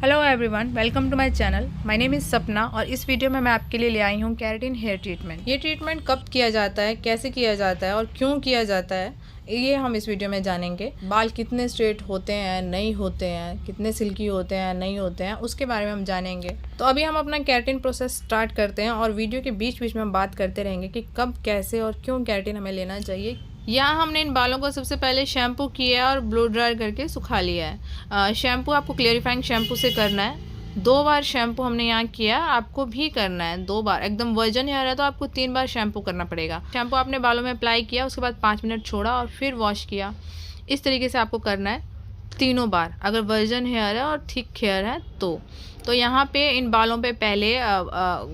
Hello everyone, welcome to my channel. My name is Sapna और इस video में मैं आपके लिए ले आई हूँ केराटिन हेयर ट्रीटमेंट। ये ट्रीटमेंट कब किया जाता है, कैसे किया जाता है और क्यों किया जाता है, ये हम इस वीडियो में जानेंगे। बाल कितने स्ट्रेट होते हैं, नहीं होते हैं, कितने सिल्की होते हैं, नहीं होते हैं, उसके बारे में हम जानेंगे। तो अभी हम अपना केराटिन प्रोसेस स्टार्ट करते हैं और वीडियो के बीच बीच में हम बात करते रहेंगे कि कब, कैसे और क्यों केराटिन हमें लेना चाहिए। यहाँ हमने इन बालों को सबसे पहले शैम्पू किया और ब्लो ड्रायर करके सुखा लिया है। शैम्पू आपको क्लेरिफाइंग शैम्पू से करना है। 2 बार शैम्पू हमने यहाँ किया, आपको भी करना है 2 बार। एकदम वर्जन हेयर है तो आपको 3 बार शैम्पू करना पड़ेगा। शैम्पू आपने बालों में अप्लाई किया, उसके बाद 5 मिनट छोड़ा और फिर वॉश किया। इस तरीके से आपको करना है 3 बार, अगर वर्जन हेयर है और थिक हेयर है तो यहाँ पे इन बालों पे पहले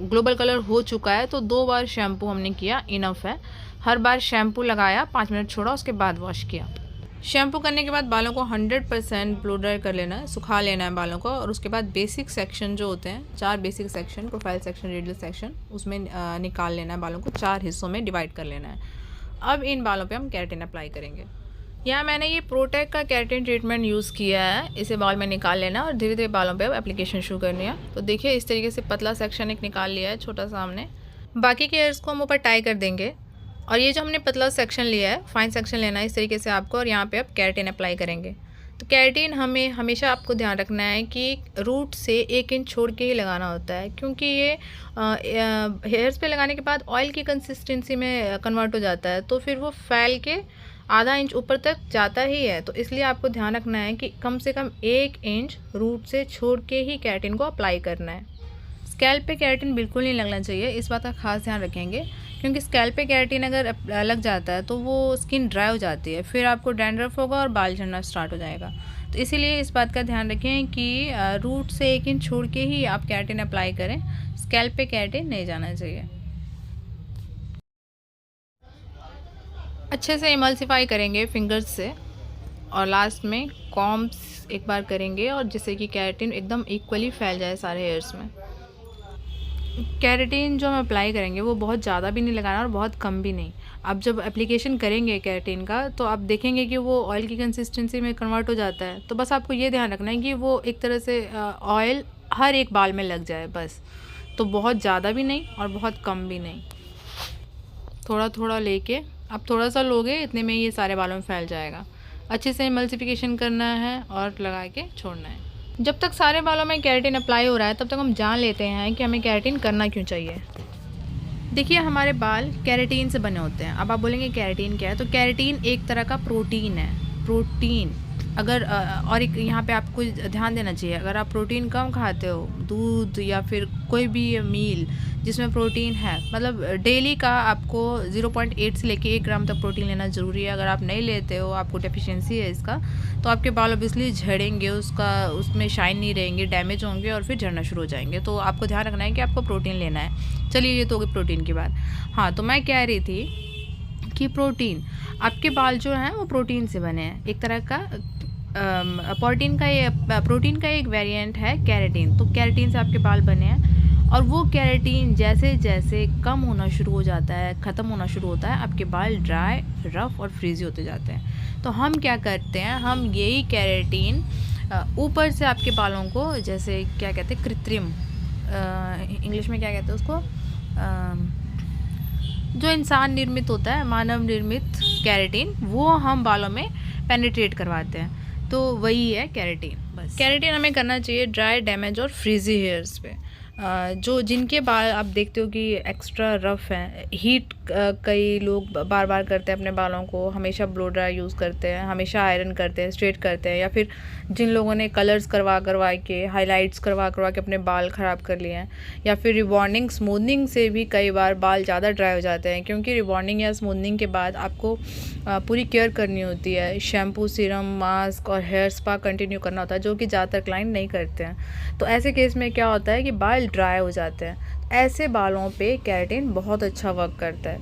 ग्लोबल कलर हो चुका है तो 2 बार शैम्पू हमने किया, इनफ है। हर बार शैम्पू लगाया, 5 मिनट छोड़ा, उसके बाद वॉश किया। शैम्पू करने के बाद बालों को 100% ब्लो ड्राई कर लेना है, सुखा लेना है बालों को। और उसके बाद बेसिक सेक्शन जो होते हैं, 4 basic section, profile section, radial section, उसमें निकाल लेना है। बालों को 4 हिस्सों में डिवाइड कर लेना है। अब इन बालों पे हम केराटिन अप्लाई करेंगे। यहाँ मैंने ये प्रोटेक का केराटिन ट्रीटमेंट यूज़ किया है। इसे बाल में निकाल लेना और धीरे धीरे बालों पे अब एप्लीकेशन शुरू करनी है। तो देखिए, इस तरीके से पतला सेक्शन एक निकाल लिया है, छोटा सा हमने। बाकी के हेयर्स को हम ऊपर टाई कर देंगे और ये जो हमने पतला सेक्शन लिया है, फाइन सेक्शन लेना है इस तरीके से आपको। और यहाँ पे अब केराटिन अप्लाई करेंगे। तो केराटिन हमें हमेशा आपको ध्यान रखना है कि रूट से 1 इंच छोड़ के ही लगाना होता है, क्योंकि ये हेयर्स पे लगाने के बाद ऑयल की कंसिस्टेंसी में कन्वर्ट हो जाता है, तो फिर वो फैल के आधा इंच ऊपर तक जाता ही है। तो इसलिए आपको ध्यान रखना है कि कम से कम 1 इंच रूट से छोड़ के ही केराटिन को अप्लाई करना है। स्कैल्प पे केराटिन बिल्कुल नहीं लगना चाहिए, इस बात का खास ध्यान रखेंगे, क्योंकि स्कैल्प पे केराटिन अगर लग जाता है तो वो स्किन ड्राई हो जाती है, फिर आपको डैंड्रफ होगा और बाल झड़ना स्टार्ट हो जाएगा। तो इसीलिए इस बात का ध्यान रखें कि रूट से 1 इंच छोड़ के ही आप केराटिन अप्लाई करें। स्कैल्प पे केराटिन नहीं जाना चाहिए। अच्छे से इमल्सिफाई करेंगे फिंगर्स से और लास्ट में कॉम्ब्स एक बार करेंगे, और जिससे कि केराटिन एकदम इक्वली फैल जाए सारे हेयर्स में। केराटिन जो हम अप्लाई करेंगे वो बहुत ज़्यादा भी नहीं लगाना और बहुत कम भी नहीं। आप जब एप्लीकेशन करेंगे केराटिन का तो आप देखेंगे कि वो ऑयल की कंसिस्टेंसी में कन्वर्ट हो जाता है। तो बस आपको ये ध्यान रखना है कि वो एक तरह से ऑयल हर एक बाल में लग जाए बस। तो बहुत ज़्यादा भी नहीं और बहुत कम भी नहीं, थोड़ा थोड़ा लेके आप थोड़ा सा लोगे, इतने में ये सारे बालों में फैल जाएगा। अच्छे से एमल्सिफिकेशन करना है और लगा के छोड़ना है। जब तक सारे बालों में केराटिन अप्लाई हो रहा है तब तक हम जान लेते हैं कि हमें केराटिन करना क्यों चाहिए। देखिए, हमारे बाल केराटिन से बने होते हैं। अब आप बोलेंगे केराटिन क्या है, तो केराटिन एक तरह का प्रोटीन है। प्रोटीन अगर और एक यहाँ पे आपको ध्यान देना चाहिए, अगर आप प्रोटीन कम खाते हो, दूध या फिर कोई भी मील जिसमें प्रोटीन है, मतलब डेली का आपको 0.8 से लेके 1 ग्राम तक प्रोटीन लेना ज़रूरी है। अगर आप नहीं लेते हो, आपको डेफिशिएंसी है इसका, तो आपके बाल ऑब्वियसली झड़ेंगे, उसमें शाइन नहीं रहेंगे, डैमेज होंगे और फिर झड़ना शुरू हो जाएंगे। तो आपको ध्यान रखना है कि आपको प्रोटीन लेना है। चलिए, ये तो हो गई प्रोटीन की बात। हाँ, तो मैं कह रही थी कि प्रोटीन, आपके बाल जो हैं वो प्रोटीन से बने हैं। एक तरह का प्रोटीन का एक वेरिएंट है केराटिन। तो केराटिन से आपके बाल बने हैं और वो केराटिन जैसे जैसे कम होना शुरू हो जाता है, ख़त्म होना शुरू होता है, आपके बाल ड्राई, रफ और फ्रीजी होते जाते हैं। तो हम क्या करते हैं, हम यही केराटिन ऊपर से आपके बालों को, जैसे क्या कहते हैं, कृत्रिम, इंग्लिश में क्या कहते हैं उसको, जो इंसान निर्मित होता है, मानव निर्मित केराटिन, वो हम बालों में पेनिट्रेट करवाते हैं। तो वही है केराटिन। बस केराटिन हमें करना चाहिए ड्राई, डैमेज और फ्रीजी हेयर्स पे। जो जिनके बाल आप देखते हो कि एक्स्ट्रा रफ़ हैं, हीट कई लोग बार बार करते हैं अपने बालों को, हमेशा ब्लो ड्राई यूज़ करते हैं, हमेशा आयरन करते हैं, स्ट्रेट करते हैं, या फिर जिन लोगों ने कलर्स करवा के, हाइलाइट्स करवा के अपने बाल ख़राब कर लिए हैं, या फिर रिबॉन्डिंग, स्मूथनिंग से भी कई बार बाल ज़्यादा ड्राई हो जाते हैं। क्योंकि रिबॉन्डिंग या स्मूथनिंग के बाद आपको पूरी केयर करनी होती है, शैम्पू, सीरम, मास्क और हेयर स्पा कंटिन्यू करना होता है, जो कि ज़्यादातर क्लाइंट नहीं करते हैं। तो ऐसे केस में क्या होता है कि बाल ड्राई हो जाते हैं। ऐसे बालों पे केराटिन बहुत अच्छा वर्क करता है।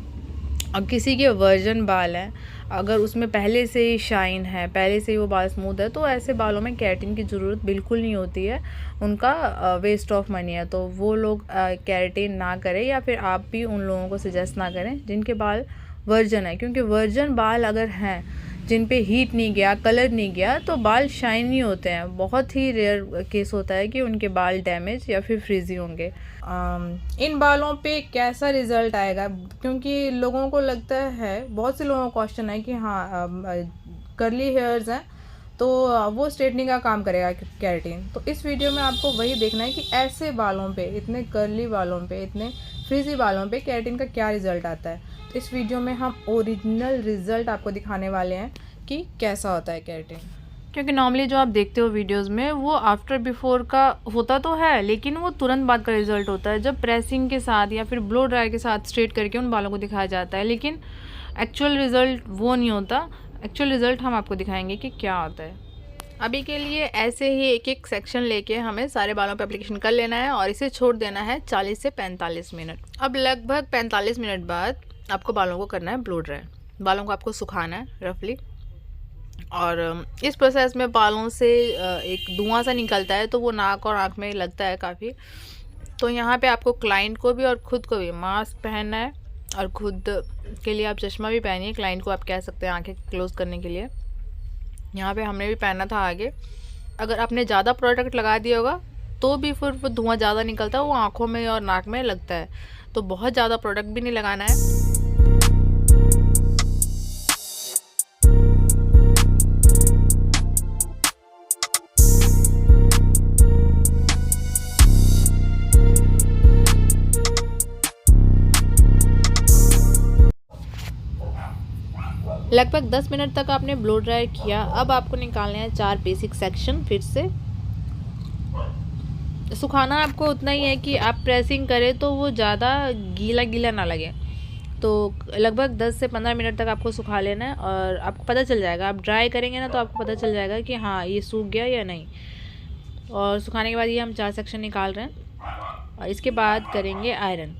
और किसी के वर्जन बाल हैं, अगर उसमें पहले से ही शाइन है, पहले से ही वो बाल स्मूथ है, तो ऐसे बालों में केराटिन की ज़रूरत बिल्कुल नहीं होती है, उनका वेस्ट ऑफ मनी है। तो वो लोग केराटिन ना करें, या फिर आप भी उन लोगों को सजेस्ट ना करें जिनके बाल वर्जन है। क्योंकि वर्जन बाल अगर हैं, जिन पे हीट नहीं गया, कलर नहीं गया, तो बाल शाइनी होते हैं। बहुत ही रेयर केस होता है कि उनके बाल डैमेज या फिर फ्रीजी होंगे। इन बालों पे कैसा रिज़ल्ट आएगा, क्योंकि लोगों को लगता है, बहुत से लोगों का क्वेश्चन है कि हाँ कर्ली हेयर्स हैं तो वो स्ट्रेटनिंग का काम करेगा केराटिन। तो इस वीडियो में आपको वही देखना है कि ऐसे बालों पे, इतने कर्ली बालों पे, इतने फ्रीजी बालों पे केराटिन का क्या रिज़ल्ट आता है। तो इस वीडियो में हम ओरिजिनल रिज़ल्ट आपको दिखाने वाले हैं कि कैसा होता है केराटिन। क्योंकि नॉर्मली जो आप देखते हो वीडियोस में वो आफ्टर बिफोर का होता तो है, लेकिन वो तुरंत बाद का रिज़ल्ट होता है जब प्रेसिंग के साथ या फिर ब्लो ड्राई के साथ स्ट्रेट करके उन बालों को दिखाया जाता है। लेकिन एक्चुअल रिज़ल्ट वो नहीं होता। एक्चुअल रिज़ल्ट हम आपको दिखाएंगे कि क्या होता है। अभी के लिए ऐसे ही एक एक सेक्शन लेके हमें सारे बालों पे एप्लीकेशन कर लेना है और इसे छोड़ देना है 40 से 45 मिनट। अब लगभग 45 मिनट बाद आपको बालों को करना है ब्लो ड्राई। बालों को आपको सुखाना है रफली, और इस प्रोसेस में बालों से एक धुआं सा निकलता है तो वो नाक और आँख में लगता है काफ़ी। तो यहाँ पे आपको क्लाइंट को भी और ख़ुद को भी मास्क पहनना है, और ख़ुद के लिए आप चश्मा भी पहनिए। क्लाइंट को आप कह सकते हैं आंखें क्लोज़ करने के लिए। यहाँ पे हमने भी पहना था आगे। अगर आपने ज़्यादा प्रोडक्ट लगा दिया होगा तो भी फिर वो धुआं ज़्यादा निकलता है, वो आँखों में और नाक में लगता है। तो बहुत ज़्यादा प्रोडक्ट भी नहीं लगाना है। लगभग 10 मिनट तक आपने ब्लो ड्राई किया। अब आपको निकालने हैं 4 बेसिक सेक्शन। फिर से सुखाना आपको उतना ही है कि आप प्रेसिंग करें तो वो ज़्यादा गीला गीला ना लगे। तो लगभग 10 से 15 मिनट तक आपको सुखा लेना है और आपको पता चल जाएगा। आप ड्राई करेंगे ना तो आपको पता चल जाएगा कि हाँ ये सूख गया या नहीं। और सुखाने के बाद ये हम 4 सेक्शन निकाल रहे हैं और इसके बाद करेंगे आयरन।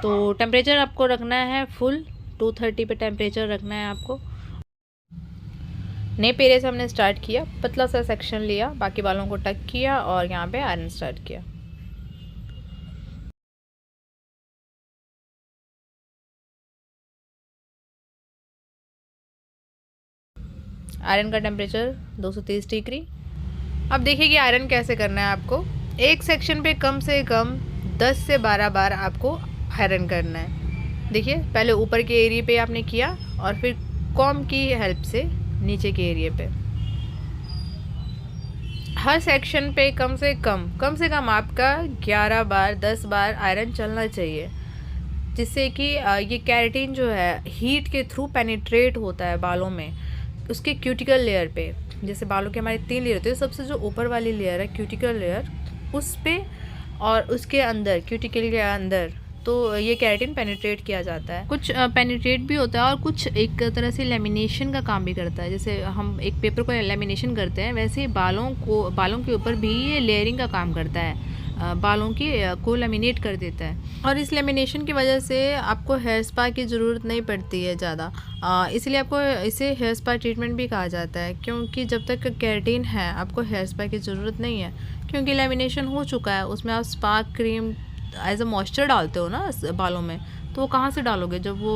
तो टेम्परेचर आपको रखना है फुल 230 पे टेम्परेचर रखना है आपको। नए पेरे से हमने स्टार्ट किया, पतला सा सेक्शन लिया, बाकी बालों को टक किया और यहाँ पे आयरन स्टार्ट किया। आयरन का टेम्परेचर 230 डिग्री। अब देखिए कि आयरन कैसे करना है आपको। एक सेक्शन पे कम से कम 10 से 12 बार आपको आयरन करना है। देखिए पहले ऊपर के एरिया पे आपने किया और फिर कॉम्ब की हेल्प से नीचे के एरिया पे। हर सेक्शन पे कम से कम आपका 11 बार 10 बार आयरन चलना चाहिए, जिससे कि ये केराटिन जो है हीट के थ्रू पेनिट्रेट होता है बालों में, उसके क्यूटिकल लेयर पे। जैसे बालों के हमारे 3 लेयर होते हैं, सबसे जो ऊपर वाली लेयर है क्यूटिकल लेयर, उस पे और उसके अंदर क्यूटिकल के अंदर तो ये केराटिन पेनिट्रेट किया जाता है। कुछ पेनिट्रेट भी होता है और कुछ एक तरह से लेमिनेशन का काम भी करता है। जैसे हम एक पेपर को लेमिनेशन करते हैं, वैसे बालों के ऊपर भी ये लेयरिंग का काम करता है, बालों को लेमिनेट कर देता है। और इस लेमिनेशन की वजह से आपको हेयर स्पा की ज़रूरत नहीं पड़ती है ज़्यादा, इसलिए आपको इसे हेयर स्पा ट्रीटमेंट भी कहा जाता है। क्योंकि जब तक केराटिन है आपको हेयर स्पा की ज़रूरत नहीं है, क्योंकि लेमिनेशन हो चुका है। उसमें आप spa cream as a moisture डालते हो ना बालों में, तो वो कहाँ से डालोगे जब वो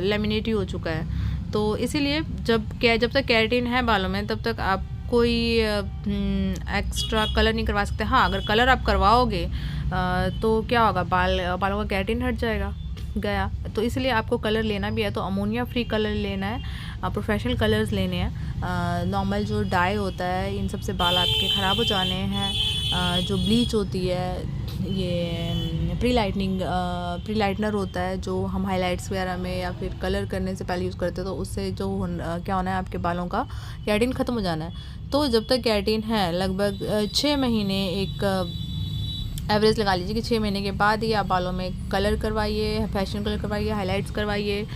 लेमिनेट ही हो चुका है। तो इसीलिए जब तक केराटिन है बालों में तब तक आप कोई एक्स्ट्रा कलर नहीं करवा सकते। हाँ, अगर कलर आप करवाओगे तो क्या होगा, बालों का केराटिन हट जाएगा गया। तो इसलिए आपको कलर लेना भी है तो अमोनिया फ्री कलर लेना है, प्रोफेशनल कलर्स लेने हैं। नॉर्मल जो डाई होता है इन सब से बाल आपके ख़राब हो जाने हैं। जो ब्लीच होती है, ये प्री लाइटनर होता है जो हम हाइलाइट्स वगैरह में या फिर कलर करने से पहले यूज़ करते हैं, तो उससे जो क्या होना है, आपके बालों का केराटिन ख़त्म हो जाना है। तो जब तक केराटिन है लगभग 6 महीने, एक एवरेज लगा लीजिए कि 6 महीने के बाद ही आप बालों में कलर करवाइए, फैशन कलर करवाइए, हाइलाइट्स करवाइए,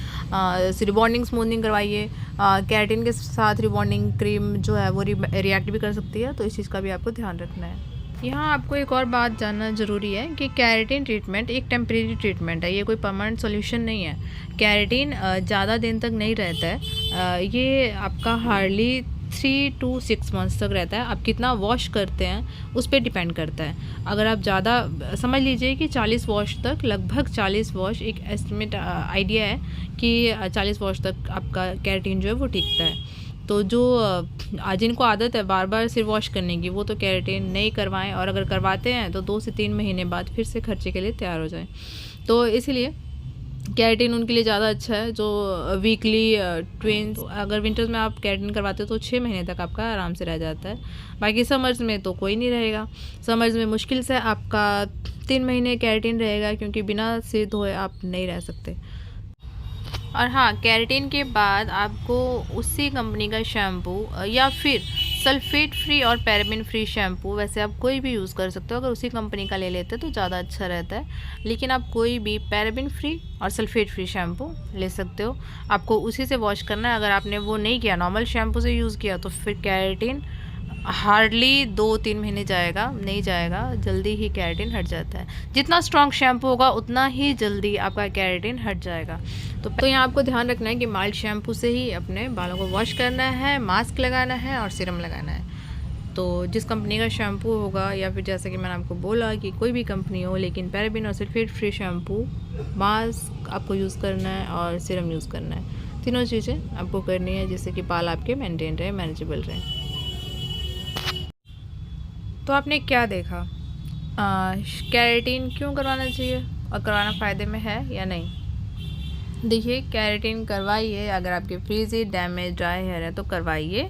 रिबॉन्डिंग स्मूथनिंग करवाइए। केराटिन के साथ रिबॉन्डिंग क्रीम जो है वो रिएक्ट भी कर सकती है, तो इस चीज़ का भी आपको ध्यान रखना है। यहाँ आपको एक और बात जानना ज़रूरी है कि केराटिन ट्रीटमेंट एक टेम्परेरी ट्रीटमेंट है, ये कोई परमानेंट सॉल्यूशन नहीं है। केराटिन ज़्यादा दिन तक नहीं रहता है, ये आपका हार्डली 3 to 6 मंथ्स तक रहता है। आप कितना वॉश करते हैं उस पर डिपेंड करता है। अगर आप ज़्यादा, समझ लीजिए कि 40 वॉश तक, लगभग 40 वॉश एक एस्टिमेट आइडिया है कि 40 वॉश तक आपका केराटिन जो है वो टिकता है। तो जो जिनको आदत है बार बार सिर वॉश करने की, वो तो केराटिन नहीं करवाएं, और अगर करवाते हैं तो 2 से 3 महीने बाद फिर से खर्चे के लिए तैयार हो जाएं। तो इसीलिए केराटिन उनके लिए ज़्यादा अच्छा है जो वीकली ट्विंस। अगर विंटर्स में आप केराटिन करवाते हो तो 6 महीने तक आपका आराम से रह जाता है। बाकी समर्स में तो कोई नहीं रहेगा। समर्स में मुश्किल से आपका 3 महीने केराटिन रहेगा, क्योंकि बिना सिर धोए आप नहीं रह सकते। और हाँ, केराटिन के बाद आपको उसी कंपनी का शैम्पू या फिर सल्फेट फ्री और पैराबिन फ्री शैम्पू, वैसे आप कोई भी यूज़ कर सकते हो। अगर उसी कंपनी का ले लेते तो ज़्यादा अच्छा रहता है, लेकिन आप कोई भी पैराबिन फ्री और सल्फेट फ्री शैम्पू ले सकते हो। आपको उसी से वॉश करना है। अगर आपने वो नहीं किया, नॉर्मल शैम्पू से यूज़ किया, तो फिर केराटिन हार्डली 2-3 महीने जाएगा, नहीं जाएगा, जल्दी ही केराटिन हट जाता है। जितना स्ट्रॉन्ग शैम्पू होगा उतना ही जल्दी आपका केराटिन हट जाएगा। तो यहाँ आपको ध्यान रखना है कि माइल्ड शैम्पू से ही अपने बालों को वॉश करना है, मास्क लगाना है और सीरम लगाना है। तो जिस कंपनी का शैम्पू होगा, या फिर जैसे कि मैंने आपको बोला कि कोई भी कंपनी हो, लेकिन पैराबिन और सल्फेट फ्री शैम्पू, मास्क आपको यूज़ करना है और सीरम यूज़ करना है। तीनों चीज़ें आपको करनी है, जिससे कि बाल आपके मेंटेन रहे, मैनेजेबल रहे। तो आपने क्या देखा, केराटिन क्यों करवाना चाहिए और करवाना फ़ायदे में है या नहीं। देखिए, केराटिन करवाइए, अगर आपके फ्रीजी, डैमेज, ड्राई हेयर है तो करवाइए,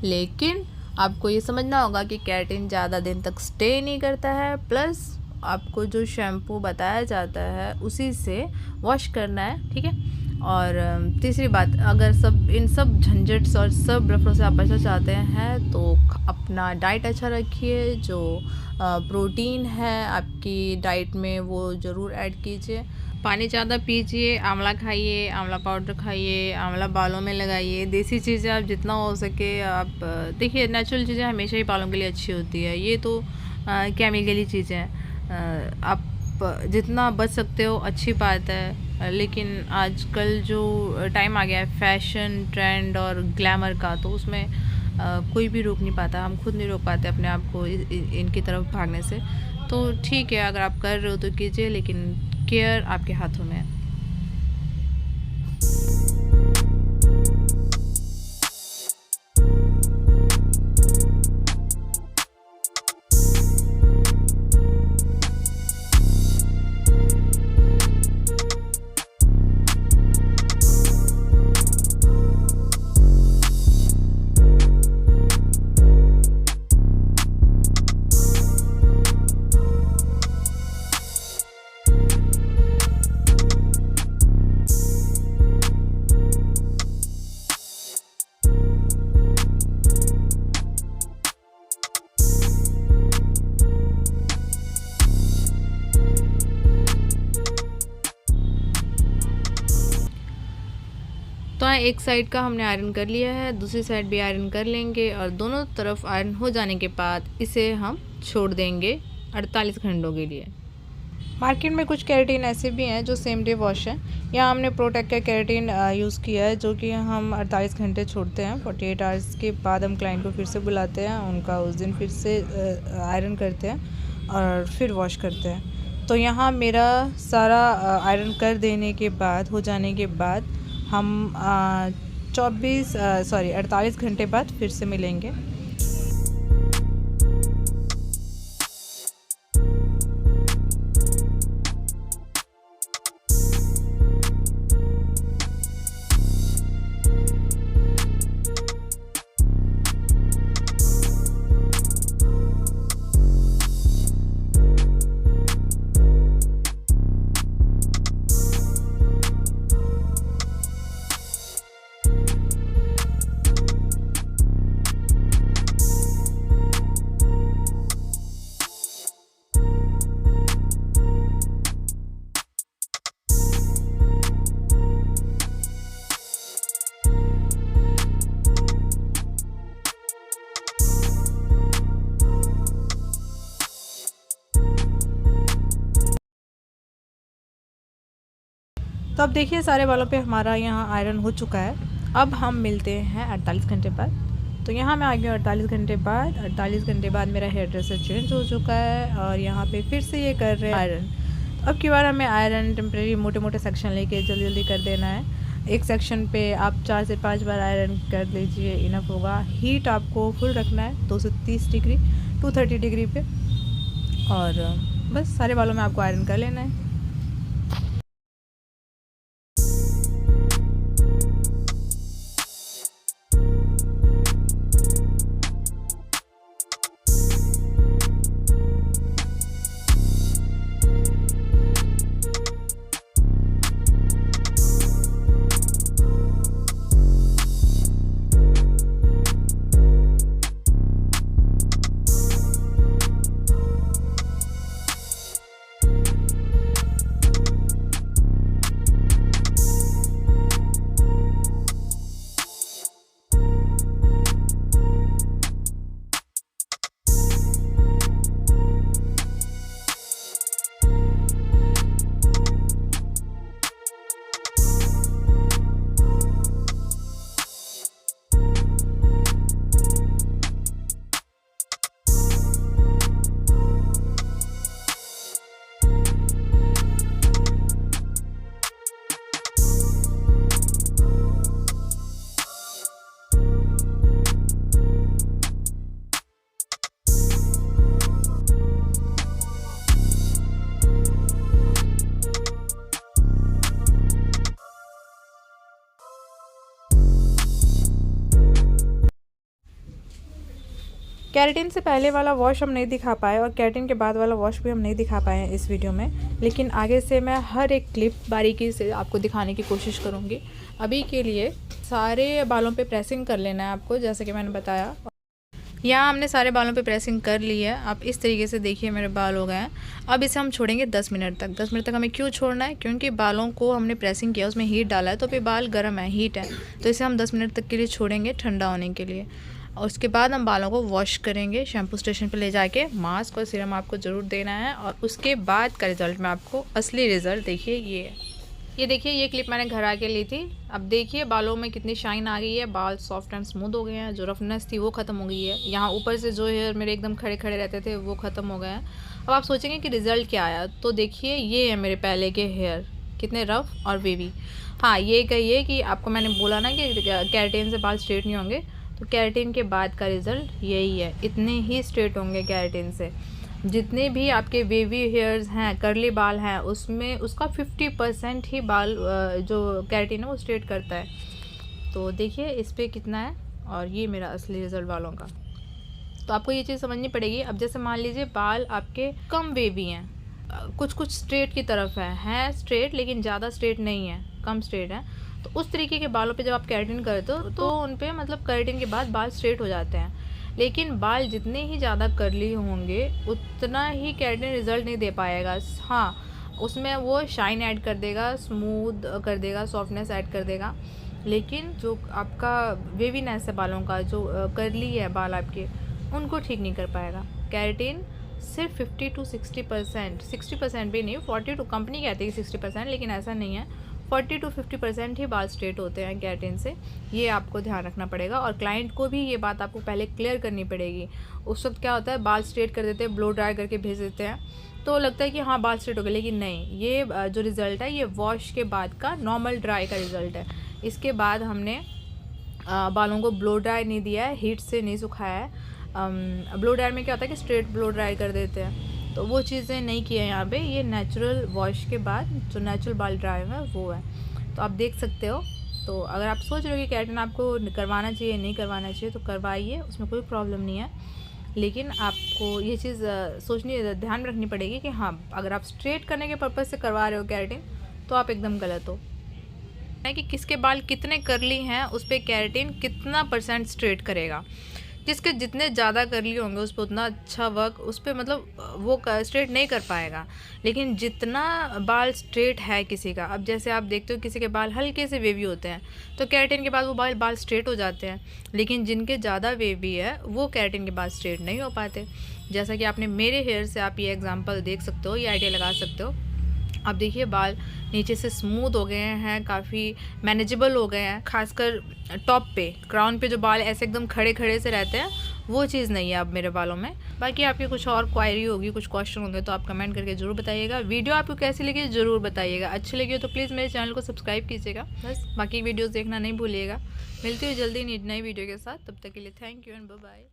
लेकिन आपको ये समझना होगा कि केराटिन ज़्यादा दिन तक स्टे नहीं करता है। प्लस आपको जो शैम्पू बताया जाता है उसी से वॉश करना है, ठीक है। और तीसरी बात, अगर इन सब झंझट और सब लफड़ों से आप बचना चाहते हैं तो अपना डाइट अच्छा रखिए। जो प्रोटीन है आपकी डाइट में वो ज़रूर ऐड कीजिए। पानी ज़्यादा पीजिए, आंवला खाइए, आंवला पाउडर खाइए, आंवला बालों में लगाइए। देसी चीज़ें आप जितना हो सके आप देखिए, नेचुरल चीज़ें हमेशा ही बालों के लिए अच्छी होती है। ये तो केमिकली चीज़ें हैं, आप जितना बच सकते हो अच्छी बात है। लेकिन आजकल जो टाइम आ गया है फैशन, ट्रेंड और ग्लैमर का, तो उसमें कोई भी रोक नहीं पाता। हम खुद नहीं रोक पाते अपने आप को इनकी तरफ भागने से। तो ठीक है, अगर आप कर रहे हो तो कीजिए, लेकिन केयर आपके हाथों में है। तो एक साइड का हमने आयरन कर लिया है, दूसरी साइड भी आयरन कर लेंगे, और दोनों तरफ आयरन हो जाने के बाद इसे हम छोड़ देंगे 48 घंटों के लिए। मार्केट में कुछ केराटिन ऐसे भी हैं जो सेम डे वॉश है। यहाँ हमने प्रोटेक्ट का केराटिन यूज़ किया है, जो कि हम 48 घंटे छोड़ते हैं। 48 आवर्स के बाद हम क्लाइंट को फिर से बुलाते हैं, उनका उस दिन फिर से आयरन करते हैं और फिर वॉश करते हैं। तो यहाँ मेरा सारा आयरन कर देने के बाद, हो जाने के बाद, हम 48 घंटे बाद फिर से मिलेंगे। तो अब देखिए, सारे बालों पे हमारा यहाँ आयरन हो चुका है। अब हम मिलते हैं 48 घंटे बाद। तो यहाँ मैं आ गई हूँ 48 घंटे बाद। 48 घंटे बाद मेरा हेयर ड्रेसर चेंज हो चुका है, और यहाँ पे फिर से ये कर रहे हैं आयरन। अब की बार हमें आयरन टेम्प्रेरी मोटे मोटे सेक्शन लेके जल्दी जल्दी कर देना है। एक सेक्शन पे आप 4 से 5 बार आयरन कर लीजिए, इनफ होगा। हीट आपको फुल रखना है 230 डिग्री 230 डिग्री पे, और बस सारे बालों में आपको आयरन कर लेना है। केराटिन से पहले वाला वॉश हम नहीं दिखा पाए और केराटिन के बाद वाला वॉश भी हम नहीं दिखा पाए हैं इस वीडियो में, लेकिन आगे से मैं हर एक क्लिप बारीकी से आपको दिखाने की कोशिश करूँगी। अभी के लिए सारे बालों पे प्रेसिंग कर लेना है आपको, जैसे कि मैंने बताया। यहाँ हमने सारे बालों पे प्रेसिंग कर ली है। आप इस तरीके से देखिए मेरे बाल हो गए हैं। अब इसे हम छोड़ेंगे 10 मिनट तक। 10 मिनट तक हमें क्यों छोड़ना है? क्योंकि बालों को हमने प्रेसिंग किया, उसमें हीट डाला है, तो फिर बाल गर्म है, हीट है, तो इसे हम 10 मिनट तक के लिए छोड़ेंगे ठंडा होने के लिए। और उसके बाद हम बालों को वॉश करेंगे शैम्पू स्टेशन पर ले जाके। मास्क और सीरम आपको ज़रूर देना है, और उसके बाद का रिज़ल्ट में आपको असली रिज़ल्ट देखिए ये देखिए, ये क्लिप मैंने घर आके ली थी। अब देखिए बालों में कितनी शाइन आ गई है, बाल सॉफ्ट एंड स्मूथ हो गए हैं, जो रफनेस थी वो ख़त्म हो गई है। यहाँ ऊपर से जो हेयर मेरे एकदम खड़े खड़े रहते थे वो ख़त्म हो गए हैं। अब आप सोचेंगे कि रिज़ल्ट क्या आया, तो देखिए ये है मेरे पहले के हेयर, कितने रफ़ और वेवी। हाँ, ये कहिए कि आपको मैंने बोला ना कि केराटिन से बाल स्ट्रेट नहीं होंगे, तो केराटिन के बाद का रिज़ल्ट यही है, इतने ही स्ट्रेट होंगे केराटिन से। जितने भी आपके वेवी हेयर्स हैं, करली बाल हैं, उसमें उसका 50% ही बाल जो केराटिन है वो स्ट्रेट करता है। तो देखिए इस पर कितना है, और ये मेरा असली रिज़ल्ट बालों का। तो आपको ये चीज़ समझनी पड़ेगी। अब जैसे मान लीजिए बाल आपके कम वेवी हैं, कुछ कुछ स्ट्रेट की तरफ है स्ट्रेट, लेकिन ज़्यादा स्ट्रेट नहीं है, कम स्ट्रेट है, तो उस तरीके के बालों पे जब आप केराटिन करते हो तो उन पे मतलब केराटिन के बाद बाल स्ट्रेट हो जाते हैं। लेकिन बाल जितने ही ज़्यादा करली होंगे उतना ही केराटिन रिज़ल्ट नहीं दे पाएगा। हाँ, उसमें वो शाइन ऐड कर देगा, स्मूथ कर देगा, सॉफ्टनेस ऐड कर देगा, लेकिन जो आपका वेवीनेस है बालों का, जो करली है बाल आपके, उनको ठीक नहीं कर पाएगा। केराटिन सिर्फ 50 to 60%, 60% भी नहीं, 40 टू, कंपनी कहती है 60%, लेकिन ऐसा नहीं है, 40 to 50% ही बाल स्ट्रेट होते हैं केराटिन से। ये आपको ध्यान रखना पड़ेगा, और क्लाइंट को भी ये बात आपको पहले क्लियर करनी पड़ेगी। उस वक्त क्या होता है, बाल स्ट्रेट कर देते हैं, ब्लो ड्राई करके भेज देते हैं, तो लगता है कि हाँ बाल स्ट्रेट हो गए, लेकिन नहीं, ये जो रिज़ल्ट है ये वॉश के बाद का नॉर्मल ड्राई का रिज़ल्ट है। इसके बाद हमने बालों को ब्लो ड्राई नहीं दिया है, हीट से नहीं सुखाया है। ब्लो ड्रायर में क्या होता है कि स्ट्रेट ब्लो ड्राई कर देते हैं, तो वो चीज़ें नहीं की है यहाँ पे। ये नेचुरल वॉश के बाद जो नेचुरल बाल ड्राई है वो है, तो आप देख सकते हो। तो अगर आप सोच रहे हो कि केराटिन आपको करवाना चाहिए नहीं करवाना चाहिए, तो करवाइए, उसमें कोई प्रॉब्लम नहीं है। लेकिन आपको ये चीज़ सोचनी, ध्यान में रखनी पड़ेगी कि हाँ, अगर आप स्ट्रेट करने के पर्पज़ से करवा रहे हो केराटिन, तो आप एकदम गलत हो। है कि किसके बाल कितने करली हैं उस पर केराटिन कितना % स्ट्रेट करेगा। जिसके जितने ज़्यादा करली होंगे उस पर उतना अच्छा वर्क उस पर मतलब वो स्ट्रेट नहीं कर पाएगा। लेकिन जितना बाल स्ट्रेट है किसी का, अब जैसे आप देखते हो किसी के बाल हल्के से वेवी होते हैं, तो केराटिन के बाद वो बाल स्ट्रेट हो जाते हैं। लेकिन जिनके ज़्यादा वेवी है वो केराटिन के बाद स्ट्रेट नहीं हो पाते। जैसा कि आपने मेरे हेयर से आप ये एग्जांपल देख सकते हो, ये आइडिया लगा सकते हो। अब देखिए बाल नीचे से स्मूथ हो गए हैं, काफ़ी मैनेजेबल हो गए हैं। खासकर टॉप पे, क्राउन पे जो बाल ऐसे एकदम खड़े खड़े से रहते हैं, वो चीज़ नहीं है अब मेरे बालों में। बाकी आपकी कुछ और क्वायरी होगी, कुछ क्वेश्चन होंगे तो आप कमेंट करके ज़रूर बताइएगा। वीडियो आपको कैसी लगी ज़रूर बताइएगा। अच्छी लगी हो तो प्लीज़ मेरे चैनल को सब्सक्राइब कीजिएगा। बस बाकी वीडियोज़ देखना नहीं भूलिएगा। मिलती हूँ जल्दी नई वीडियो के साथ, तब तक के लिए thank you and bye bye.